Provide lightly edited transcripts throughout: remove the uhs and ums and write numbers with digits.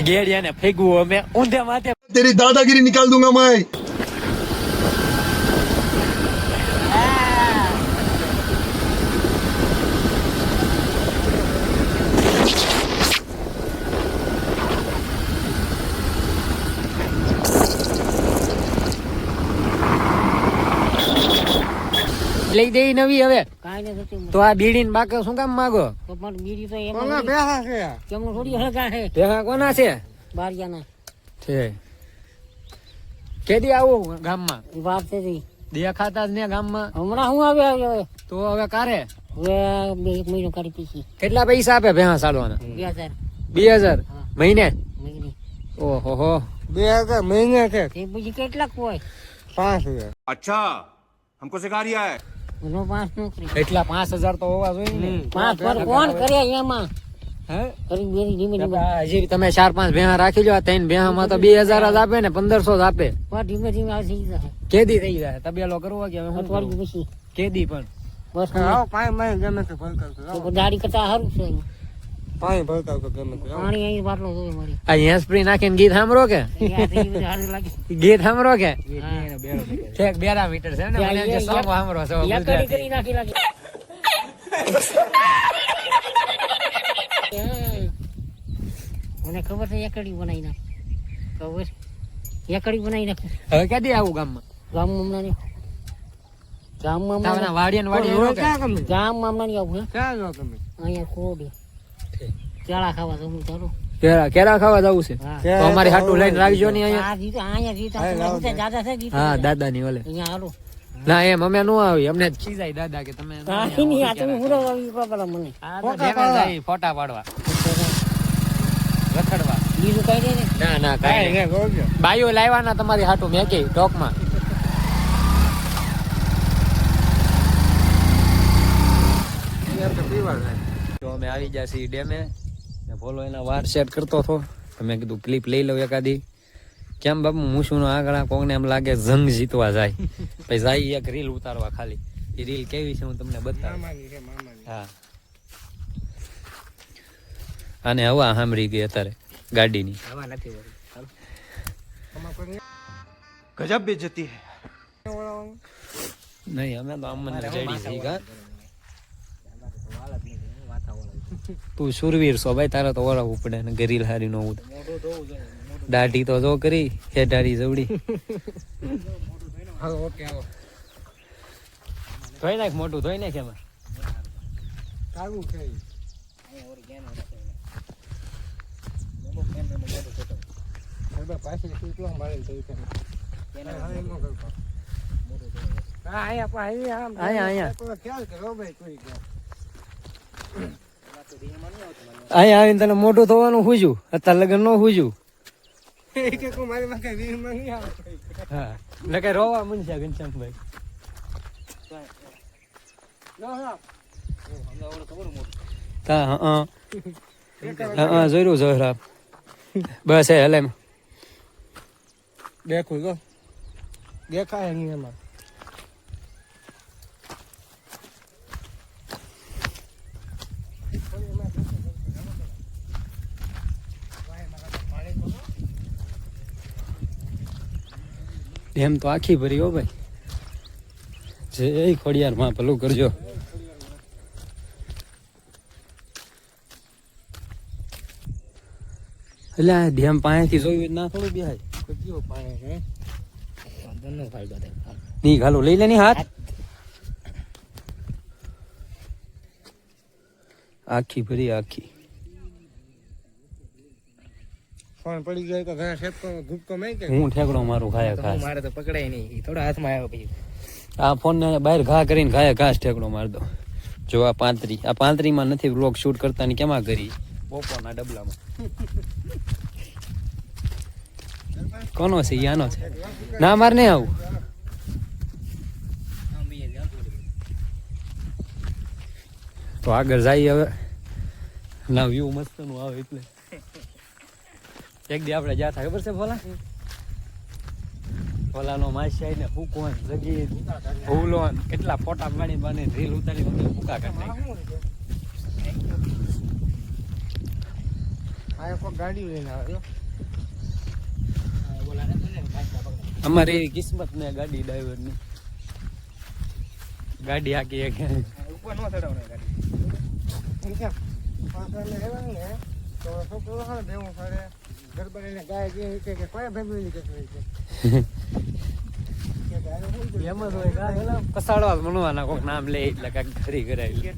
गेड़िया ने फेंकू मैं ऊंधे माथे तेरी दादागिरी निकाल दूंगा मैं। લઈ દઈ નવી હવે કાઈ ન થતું તો આ બીડી ને બાકે શું કામ માંગો તો પણ બીડી તો કોના એમાં બેહા છે કેમનું થોડી હળગા છે બેહા કોના છે બારિયાના છે કેદી આવું ગામમાં વાત છે જી દેખાતા જ ને ગામમાં હમણાં હું આવ્યો હવે તો હવે કારે હવે એક મહિનો કાઢી પીસી કેટલા પૈસા આપે ભેહા સાલવાના 2000 2000 મહિને મહિને ઓહો હો 2000 મહિને છે તે પછી કેટલાક હોય 5000 अच्छा हमको सिखा रिया है નો 5 નોકરી એટલા 5000 તો હોવા જોઈએ ને 5 પર કોણ કરે એમાં હે કરી બેરી ધીમે ધીમે હજી તમે 4-5 ભેહા રાખી લો આ 3 ભેહામાં તો 2000 જ આપે ને 1500 જ આપે પર ધીમે ધીમે આવશે ઈ જશે કેદી થઈ જાય તબેલો કરવો કે હવે હું અઠવાડિયું પછી કેદી પણ બસ આવો પાણી માં ગમે તે ભલ કરતો તો દાડી કરતા સારું છે પાણી ભરતા તો ગમે તે પાણી અહીં બાટલો જોવે મારી આ હેસ્પ્રી નાખીને ગીત સાંભળો કે સારું લાગે ગીત સાંભળો કે ઠેક 12 મીટર છે ને મને જે સોંગ સાંભળો છો યાકડી કરી નાખી લાગે મને ખબર છે યાકડી બનાવી નાખ ખબર યાકડી બનાવી નાખ હવે ક્યાંથી આવું ગામમાં ગામમાં હમણાં ગામમાં તાવના વાડિયા ને વાડિયા ગામમાં હમણાં આવું હે ક્યાં જો તમે અહીંયા ખોડે કેળા ખાવા જવું ચાલો કેરા ખાવા જવું છે હા. તો અમારી હાટું લઈને રાખજો ને અહીંયા આ જીતો અહીંયા જીતા દાદા છે જીતો હા દાદા ની ઓલે અહીંયા હાલો ના એમ અમે નો આવી અમને ખીજાય દાદા કે તમે કાઈ નહીં આ તમે પૂરો આવી પેલા મને ફોટા પાડવા રખડવા બીજું કઈ નહીં ને ના ના કાઈ બાયો લાવવાના તમારી હાટું મેં કે ટોકમાં તો અમે આવી ગયા છીએ ડેમે ને ભોલો એના વાર સેટ કરતો હતો તમે કીધું ક્લિપ લઈ લઉં એકાદી કેમ બાપુ મૂછું નો આગળ કોકને એમ લાગે જંગ જીતવા જાય પછી જાય એક રીલ ઉતારવા ખાલી એ રીલ કેવી છે હું તમને બતાવું હા અને હવા સાંભળી ગઈ અત્યારે ગાડીની હવા નથી गजब बेइज्जती है નહીં અમે તો અમને રેડી થઈ ગયા તું સુરવીર છો ભાઈ તારે તો ઓળખવું પડે ને ગરીલ હારી નો દાઢી તો જો કરી હે દાઢી જવડી ધોઈ નાખ મોટું ધોઈ નાખ એમાં અહીંયા આવીને તને મોટું થવાનું હુજું અત્યારે લગન નો હુજું હા લગે રોવા મનશે ઘનશ્યામભાઈ હા જોયું જોરા બસ હે હલે દેખું તો દેખાય નહીં એમાં એમ તો આખી ભરી હો ભાઈ જે ખોડિયાર માં ભલું કરજો એટલે ધ્યાન પાયાથી જોયું ના થોડું બેહાય નહીં ઘાલો લઈ લે ની હાથ આખી ભરી આખી પડી જાય તો ઘણા શેપ ધૂપકો મેં કે હું ઠેકડો મારું ખાયા ઘાસ મારે તો પકડાય નહીં થોડા હાથમાં આવ્યો પછી આ ફોન ને બહાર ઘા કરીને ખાયા ઘાસ ઠેકડો માર દો જો આ 35 માં નથી વ્લોગ શૂટ કરતા ની કેમાં કરી બોપોના ડબલામાં કોનો છે યાનો છે ના માર નહીં આવું તો આગળ જઈએ હવે ના વ્યૂ મસ્ત નું આવે એટલે એક દી આપણે જ્યાં ખબર છે ભોલાનો માસી ને ફૂકવાન જગી ભૂલો કેટલા ફોટા પાડી બાને રીલ ઉતારી ફૂકા કરી નાખ્યા આ કોઈ ગાડી લઈને આવે જો. અમારી એવી કિસ્મત ને ગાડી ડ્રાઈવર ની ગાડી આખી એક ઉપર નો ચડાવને ગાડી. એમ કેમ? પાછળ આવ્યા ને તો છોકરો હા દેવું પડે. ઘર બનાવીને ગાય કે કોઈ ફેમિલી કે એમ જ હોય કા કસાડવા મનવાના કોક નામ લે એટલે કાંઈક ખરી કરાય.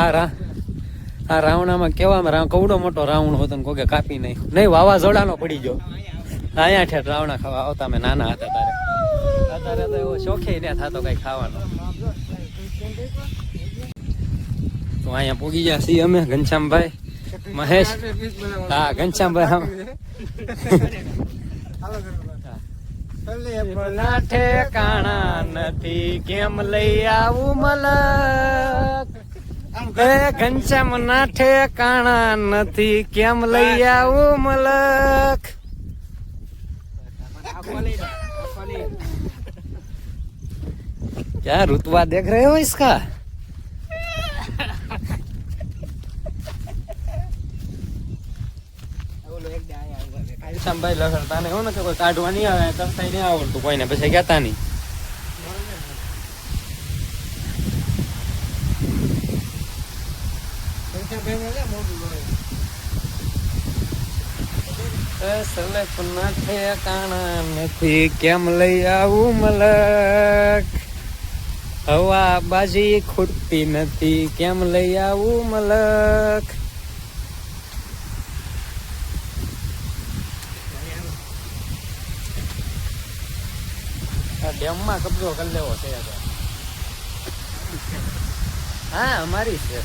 આ રાવણામાં કેવામાં કવડો મોટો રાવણ હતો ને કોકે કાપી નહીં વાવાઝોડાનો પડી ગયો. અહીંયા ઠેઠ રાવણા ખાવા આવતા અમે નાના હતા તારે. અત્યારે તો એવો શોખે ને થતો કઈ ખાવાનો. તો અહીંયા પૂગી ગયા છીએ અમે ઘનશ્યામભાઈ મહેશ. હા ઘનશ્યામભાઈ ના ઠેકાણા નથી કેમ લઈ આવું મલક. ઘનશ્યામ ના ઠેકાણા નથી કેમ લઈ આવું મલક. क्या रुतवा देख रहे हो इसका? ભાઈ લખડતા ને એવું નથી કોઈ કાઢવા નહીં આવે તરતા નહીં આવડતું કોઈને પછી કહેતા નહીં. ઠેકાણા નથી કેમ લઈ આવું મલક. હવા બાજી ખૂટતી નથી કેમ લઈ આવું મલક. ડેમ માં કબજો કરી લેવો છે. હા અમારી છે.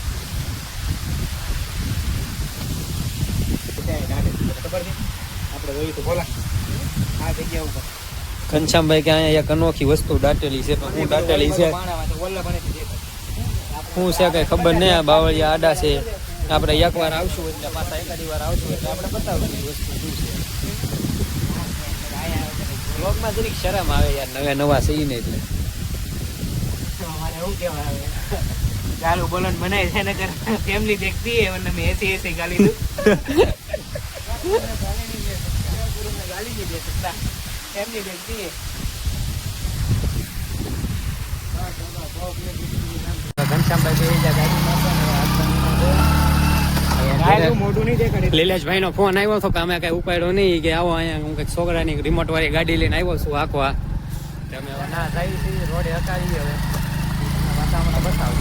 ઘનશ્યામભાઈ કે અહીંયા એક અનોખી વસ્તુ દાટેલી છે પણ હું દાટેલી છે શું છે કઈ ખબર નહીં. બાવળિયા આડા છે. આપણે એકવાર આવશું એટલે પાછા એકાદી વાર આવશું એટલે આપણે બતાવશું વસ્તુ શું છે. બ્લોગમાં જરીક શરમ આવે યાર નવે નવા સહી ને એટલે ગાલું બોલન બનાય છે ને ફેમિલી દેખતી હે વરना मैं ऐसे ऐसे गाली दूं गाली नहीं दे सकता फैमिली देखती है. લીલેશભાઈ નો ફોન આવ્યો હતો કે અમે કઈ ઉપાડ્યો નહીં કે આવો અહીંયા હું કઈક છોકરાની રિમોટ વાળી ગાડી લઈને આવ્યો છું આખવા. તમે ના જાય છે રોડે હકાવી હવે વાતાવરણ બતાવો.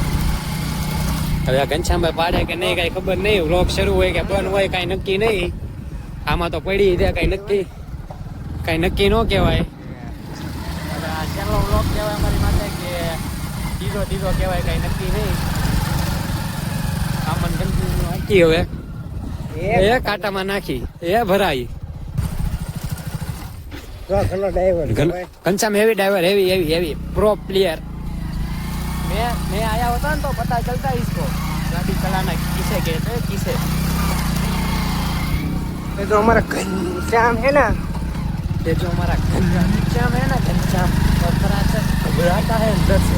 હવે ઘનશ્યામભાઈ પાડે કે નહીં કઈ ખબર નહીં. વ્લોગ શરૂ હોય કે બંધ હોય કઈ નક્કી નહીં. આમાં તો પડી દે કઈ નક્કી ન કહેવાય. આ છેલ્લો વ્લોગ કહેવાય અમારી માટે કે દીધો કહેવાય કઈ નક્કી નહીં. આમાં નક્કી હવે એ કાંટામાં નાખી એ ભરાઈ. Ghanshyam heavy driver heavy pro player. मैं आया होता ना तो पता चलता इसको गाड़ी चलाना किसे कहते हैं किसे. ये जो हमारा घनश्याम है ना ये जो हमारा घनश्याम है ना घनश्याम और थोड़ा सा घबराता है अंदर से.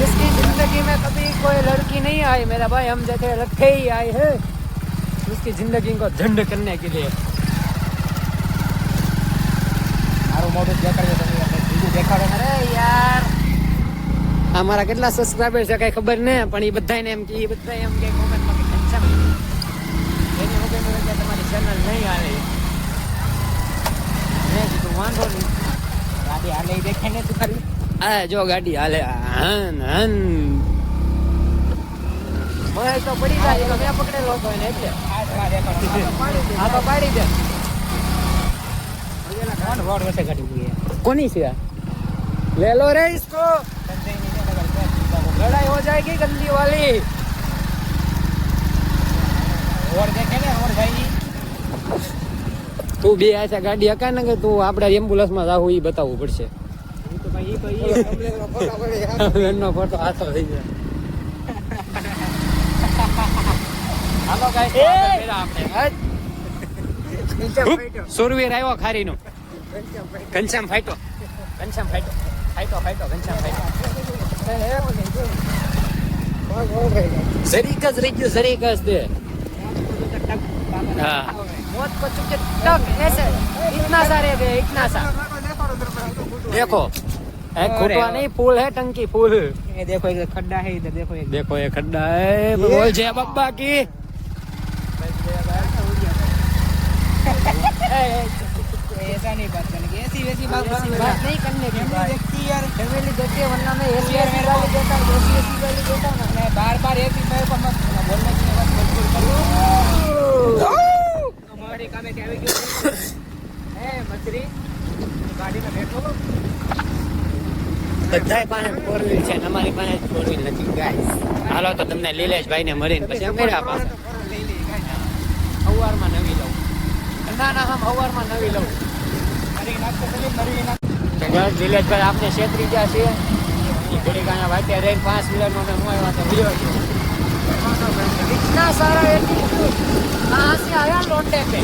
इसकी जिंदगी में कभी कोई लड़की नहीं आई मेरा भाई. हम जैसे रखे ही आए हैं उसकी जिंदगी को झंड करने के लिए. अरे यार અમારા કેટલા સબસ્ક્રાઇબર છે કઈ ખબર નહીં પણ એ બધાને એમ કે કોમેન્ટમાં કે ઘનશ્યામ એની વગર તમારી ચેનલ નહીં હાલે. મેં કીધું વાંધો નહીં ગાડી હાલે દેખે ને તું ખાલી. આ જો ગાડી હાલે હન મને તો પડી જાય તો મેં પકડેલો હતો એને એટલે હા તો પાડી દે. રોડ વચ્ચે ગાડી કોની છે ले लो रे इसको. लड़ाई हो जाएगी गंदी वाली. और देखे ना और भाई તું બે આ ગાડી હકા ને કે તું આપણે એમ્બ્યુલન્સ માં જાવ એ બતાવવું પડશે. તો ભાઈ એનો ફોટો આતો થઈ જાય. હાલો ગાઈસ આપણે સુરવીર આવ્યો ખારીનો. ઘનશ્યામ ફાઈટો ઘનશ્યામ ફાઈટો ઘનશ્યામ ફાઈટો. ભાગ ઓળખાઈ જાય. જરીક જ રહી ગયું, જરીક જ દે. हाँ मौत को चुके टक ऐसे इतना सारे गए इतना सा देखो खुटवा नहीं फूल है टंकी फूल ये देखो इधर खड्डा है इधर देखो एक देखो ये खड्डा है बोल जय बब्बा की ऐसा नहीं बात करने की ऐसी वैसी बात नहीं करने की देखती यार फैमिली देखिए वरना मैं ऐसी ऐसी गाली देता हूँ ऐसी ऐसी गाली देता हूँ मैं बार बार ऐसी मेरे को मत बोलने की बात बिल्कुल करो हमारी कामे क्या क्यों है मछली गाड़ी में बैठो બધાય પાસે ફોર વ્હીલ છે ને અમારી પાસે ફોર વ્હીલ નથી ગાઈસ હાલો તો તમને લીલેશભાઈ ને મળીને પછી મેળા પાસે હવારમાં નવી લઉં ના ના હમ હવારમાં નવી લઉં मरी नाक तो चली मरी नाक બસ લીલેશભાઈ આપને છેતરી ગયા છે થોડી કાના વાતે રહીને 5 મિનિટમાં મેં મોય વાતે વિડિયો इतना सारा एटीट्यूड कहाँ से आया लौंडे पे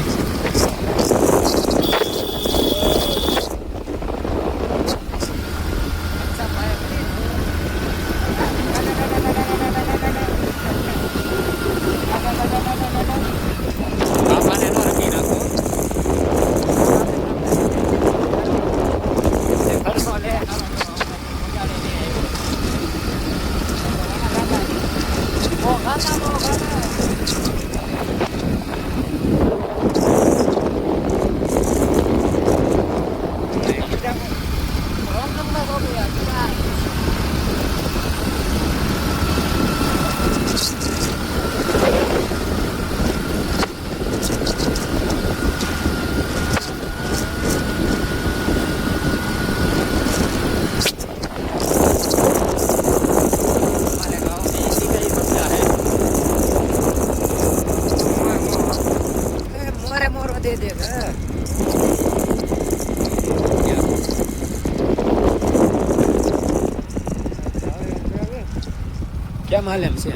બાપાને નો રખી નાખો ઘરનો લે ઓ ખાતા मोरे दे देगा क्या मालूम से